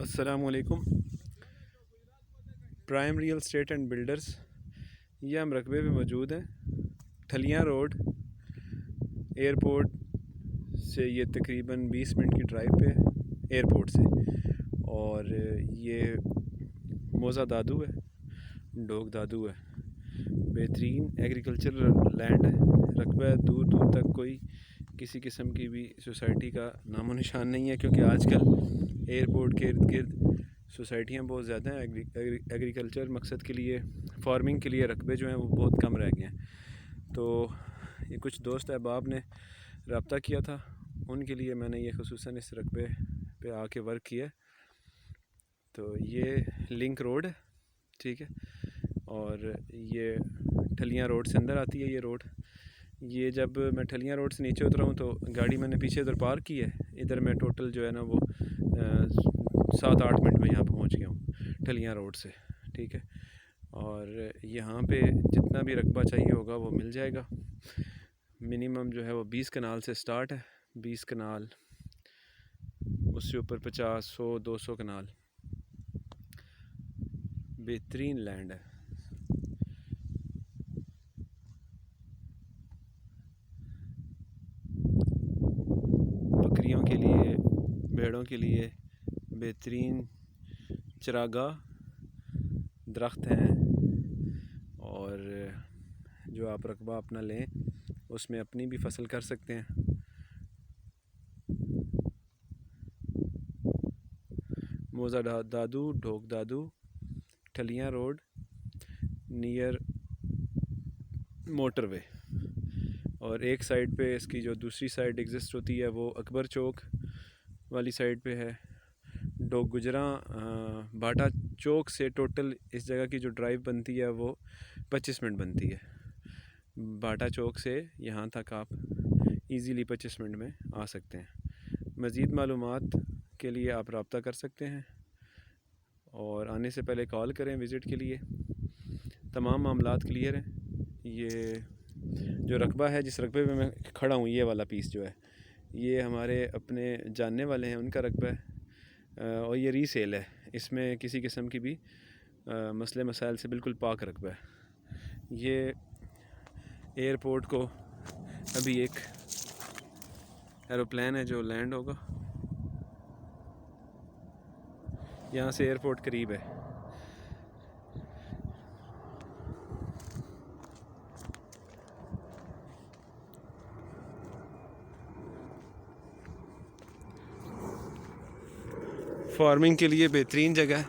السلام علیکم۔ Prime real estate and builders, یہ ہم رقبے پہ موجود ہیں، ٹھلیاں روڈ ایئرپورٹ سے۔ یہ تقریباً 20 منٹ کی ڈرائیو پہ ایئرپورٹ سے، اور یہ موزہ دادو ہے، ڈوگ دادو ہے۔ بہترین ایگریکلچرل لینڈ ہے، رقبہ دور دور تک کوئی کسی قسم کی بھی سوسائٹی کا نام و نشان نہیں ہے، کیونکہ آج کل ایئرپورٹ کے ارد گرد سوسائٹیاں بہت زیادہ ہیں۔ ایگریکلچر مقصد کے لیے، فارمنگ کے لیے رقبے جو ہیں وہ بہت کم رہ گئے ہیں۔ تو یہ کچھ دوست احباب نے رابطہ کیا تھا، ان کے لیے میں نے یہ خصوصاً اس رقبے پہ آ کے ورک کیا۔ تو یہ لنک روڈ ہے، ٹھیک ہے، اور یہ ٹھلیاں روڈ سے اندر آتی ہے۔ یہ روڈ، یہ جب میں ٹھلیاں روڈ سے نیچے اترا ہوں تو گاڑی میں نے پیچھے ادھر پارک کی ہے۔ ادھر میں ٹوٹل جو ہے نا وہ 7-8 منٹ میں یہاں پہنچ گیا ہوں ٹھلیاں روڈ سے، ٹھیک ہے۔ اور یہاں پہ جتنا بھی رقبہ چاہیے ہوگا وہ مل جائے گا۔ منیمم جو ہے وہ 20 کنال سے سٹارٹ ہے، 20 کنال، اس سے اوپر 50، 100، 200 کنال۔ بہترین لینڈ ہے۔ بکریوں کے لیے، بھیڑوں کے لیے بہترین چراگاہ، درخت ہیں، اور جو آپ رقبہ اپنا لیں اس میں اپنی بھی فصل کر سکتے ہیں۔ موزہ دادو، ڈوگ دادو، ٹھلیاں روڈ، نیئر موٹر وے۔ اور ایک سائڈ پہ اس کی جو دوسری سائڈ ایگزسٹ ہوتی ہے وہ اکبر چوک والی سائڈ پہ ہے۔ ڈوگ گجراں باٹا چوک سے ٹوٹل اس جگہ کی جو ڈرائیو بنتی ہے وہ 25 منٹ بنتی ہے۔ باٹا چوک سے یہاں تک آپ ایزیلی 25 منٹ میں آ سکتے ہیں۔ مزید معلومات کے لیے آپ رابطہ کر سکتے ہیں، اور آنے سے پہلے کال کریں وزٹ کے لیے۔ تمام معاملات کلیئر ہیں۔ یہ جو رقبہ ہے، جس رقبے پہ میں کھڑا ہوں، یہ والا پیس جو ہے یہ ہمارے اپنے جاننے والے ہیں، ان کا رقبہ ہے، اور یہ ری سیل ہے۔ اس میں کسی قسم کی بھی مسئلے مسائل سے بالکل پاک رقبہ ہے۔ یہ ایئرپورٹ کو ابھی ایک ایروپلین ہے جو لینڈ ہوگا، یہاں سے ایئرپورٹ قریب ہے۔ فارمنگ کے لیے بہترین جگہ ہے۔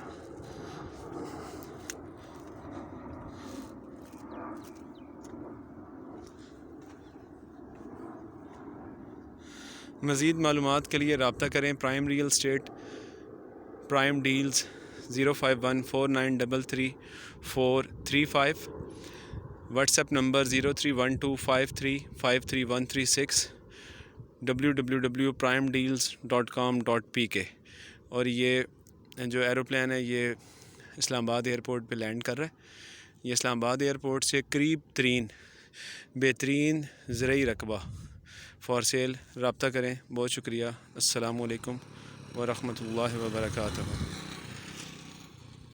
مزید معلومات کے لیے رابطہ کریں prime real estate, prime deals, 05149333435، what's app number 031253533136، www.primedeals.com.pk۔ اور یہ جو ایروپلین ہے یہ اسلام آباد ایئرپورٹ پہ لینڈ کر رہا ہے۔ یہ اسلام آباد ایئرپورٹ سے قریب ترین بہترین زرعی رقبہ فار سیل۔ رابطہ کریں۔ بہت شکریہ۔ السلام علیکم ورحمۃ اللہ وبرکاتہ۔